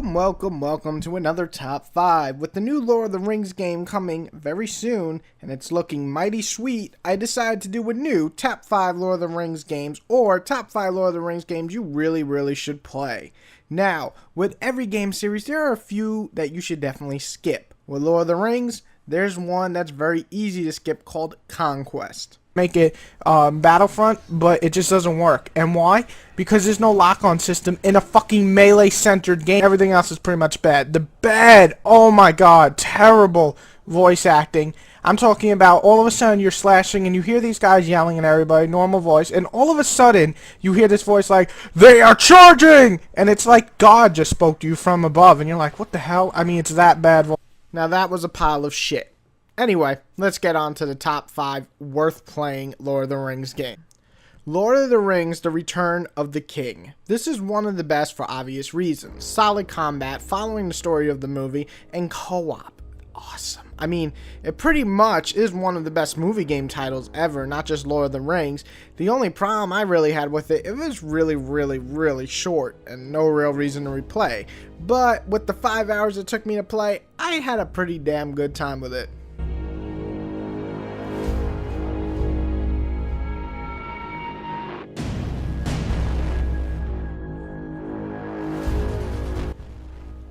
Welcome to another Top 5. With the new Lord of the Rings game coming very soon, and it's looking mighty sweet, I decided to do a new Top 5 Lord of the Rings games, or Top 5 Lord of the Rings games you really should play. Now, with every game series, there are a few that you should definitely skip. With Lord of the Rings, there's one that's very easy to skip called Conquest. Make it Battlefront, but it just doesn't work. And why? Because there's no lock-on system in a fucking melee-centered game. Everything else is pretty much bad. Oh my god, terrible voice acting. I'm talking about all of a sudden you're slashing and you hear these guys yelling at everybody, normal voice, and all of a sudden you hear this voice like, "They are charging!" And it's like God just spoke to you from above, and you're like, what the hell? I mean, it's that bad. Now that was a pile of shit. Anyway, let's get on to the top 5 worth playing Lord of the Rings game. Lord of the Rings: The Return of the King. This is one of the best for obvious reasons. Solid combat, following the story of the movie, and co-op. Awesome. I mean, it pretty much is one of the best movie game titles ever, not just Lord of the Rings. The only problem I really had with it was really short and no real reason to replay. But with the 5 hours it took me to play, I had a pretty damn good time with it.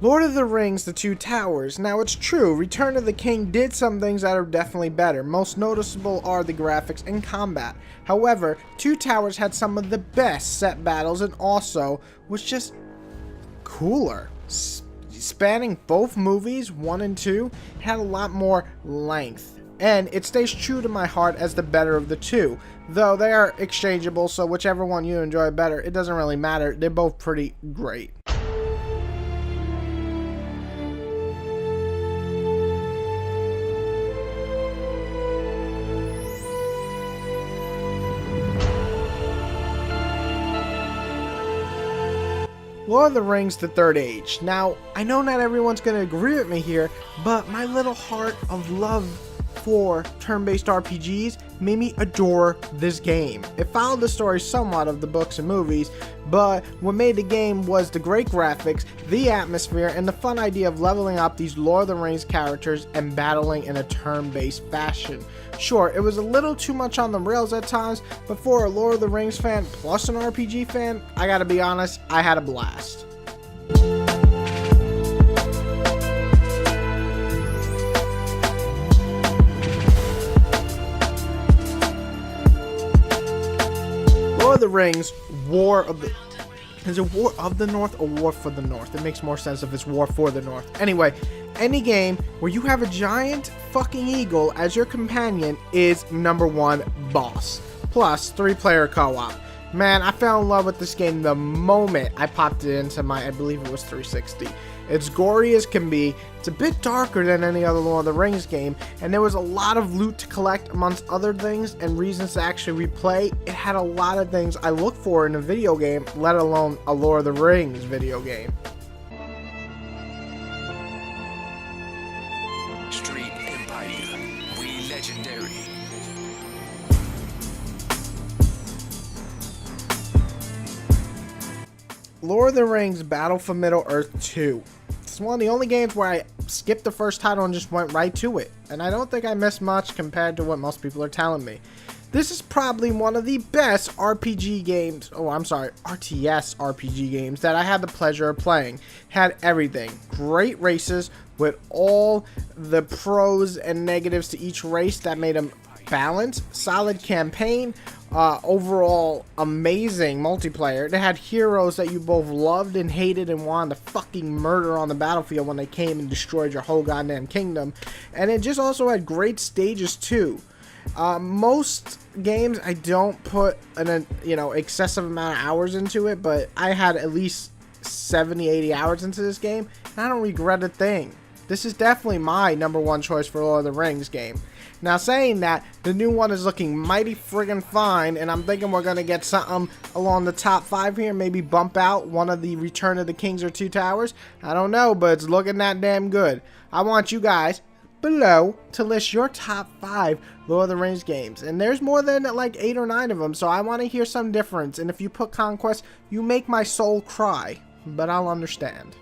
Lord of the Rings: The Two Towers. Now it's true, Return of the King did some things that are definitely better. Most noticeable are the graphics and combat. However, Two Towers had some of the best set battles and also was just cooler. Spanning both movies, 1 and 2, had a lot more length. And it stays true to my heart as the better of the two. Though they are exchangeable, so whichever one you enjoy better, it doesn't really matter. They're both pretty great. Lord of the Rings: The Third Age. Now, I know not everyone's going to agree with me here, but my little heart of love for turn-based RPGs made me adore this game. It followed the story somewhat of the books and movies, but what made the game was the great graphics, the atmosphere, and the fun idea of leveling up these Lord of the Rings characters and battling in a turn-based fashion. Sure, it was a little too much on the rails at times, but for a Lord of the Rings fan plus an RPG fan, I gotta be honest, I had a blast. Lord of the Rings: War of the... Is it War of the North or War for the North? It makes more sense if it's War for the North. Anyway, any game where you have a giant fucking eagle as your companion is #1 boss. Plus, 3-player co-op. Man, I fell in love with this game the moment I popped it into my, I believe it was 360. It's gory as can be, it's a bit darker than any other Lord of the Rings game, and there was a lot of loot to collect amongst other things and reasons to actually replay. It had a lot of things I look for in a video game, let alone a Lord of the Rings video game. Street Empire, we legendary. Lord of the Rings: Battle for Middle-earth 2. It's one of the only games where I skipped the first title and just went right to it, and I don't think I missed much compared to what most people are telling me. This is probably one of the best RPG games, RTS RPG games that I had the pleasure of playing. Had everything. Great races with all the pros and negatives to each race that made them balanced. Solid campaign. Overall amazing multiplayer. They had heroes that you both loved and hated and wanted to fucking murder on the battlefield when they came and destroyed your whole goddamn kingdom. And it just also had great stages too. Most games I don't put an excessive amount of hours into it, but I had at least 70-80 hours into this game, and I don't regret a thing. This is definitely my #1 choice for Lord of the Rings game. Now, saying that, the new one is looking mighty friggin' fine, and I'm thinking we're gonna get something along the top 5 here, maybe bump out one of the Return of the Kings or Two Towers. I don't know, but it's looking that damn good. I want you guys below to list your top 5 Lord of the Rings games, and there's more than like 8 or 9 of them, so I want to hear some difference. And if you put Conquest, you make my soul cry, but I'll understand.